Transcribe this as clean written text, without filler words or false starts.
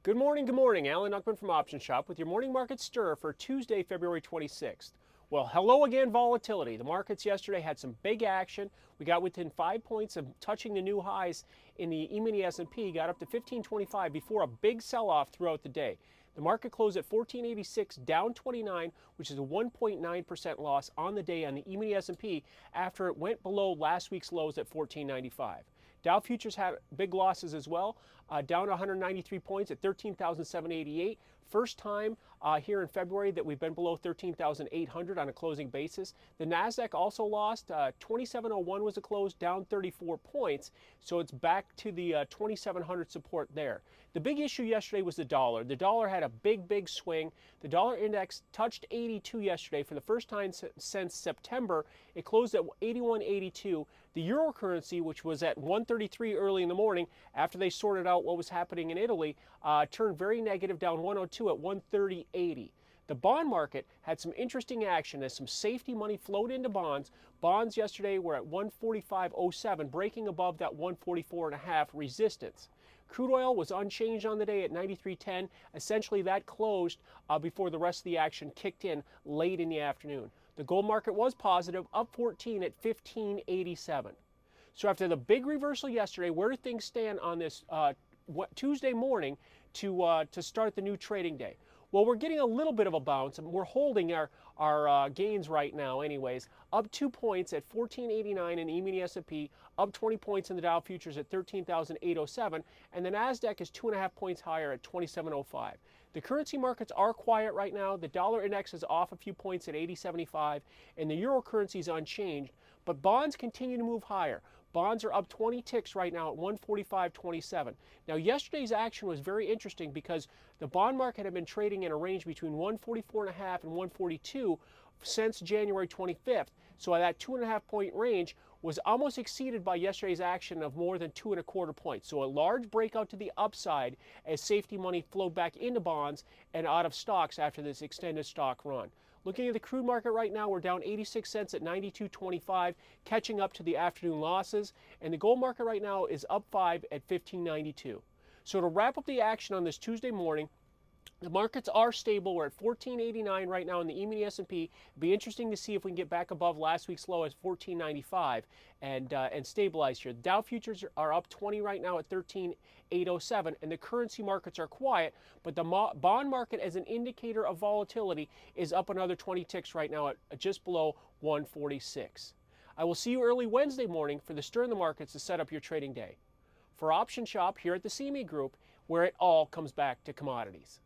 Good morning, good morning. Alan Uckman from Option Shop with your morning market stir for Tuesday, February 26th. Well, hello again, volatility. The markets yesterday had some big action. We got within 5 points of touching the new highs in the Emini S&P, got up to 1525 before a big sell-off throughout the day. The market closed at 1486, down 29, which is a 1.9% loss on the day on the Emini S&P after it went below last week's lows at 1495. Dow futures had big losses as well, down 193 points at 13,788. First time here in February that we've been below 13,800 on a closing basis. The Nasdaq also lost. 2701 was a close, down 34 points. So it's back to the 2,700 support there. The big issue yesterday was the dollar. The dollar had a big swing. The dollar index touched 82 yesterday for the first time since September. It closed at 81.82. The euro currency, which was at 133 early in the morning after they sorted out what was happening in Italy, turned very negative, down 102 at 130.80. The bond market had some interesting action as some safety money flowed into bonds. Bonds yesterday were at 145.07, breaking above that 144.5 resistance. Crude oil was unchanged on the day at 93.10. Essentially, that closed before the rest of the action kicked in late in the afternoon. The gold market was positive, up 14 at 15.87. So after the big reversal yesterday, where do things stand on this Tuesday morning to start the new trading day? Well, we're getting a little bit of a bounce, and we're holding our gains right now anyways. Up 2 points at 1489 in the Emini S&P, up 20 points in the Dow futures at 13,807, and the Nasdaq is 2.5 points higher at 2705. The currency markets are quiet right now. The dollar index is off a few points at 80.75, and the euro currency is unchanged, but bonds continue to move higher. Bonds are up 20 ticks right now at 145.27. Now, yesterday's action was very interesting because the bond market had been trading in a range between 144.5 and 142 since January 25th. So that 2.5 point range was almost exceeded by yesterday's action of more than 2.25 points. So a large breakout to the upside as safety money flowed back into bonds and out of stocks after this extended stock run. Looking at the crude market right now, we're down 86 cents at 92.25, catching up to the afternoon losses. And the gold market right now is up 5 at 15.92. So to wrap up the action on this Tuesday morning, the markets are stable. We're at 1489 right now in the Emini S&P. It'll be interesting to see if we can get back above last week's low at 1495 and stabilize here. The Dow futures are up 20 right now at 13,807, and the currency markets are quiet, but the bond market as an indicator of volatility is up another 20 ticks right now at just below 146. I will see you early Wednesday morning for the Stir in the Markets to set up your trading day. For Option Shop here at the CME Group, where it all comes back to commodities.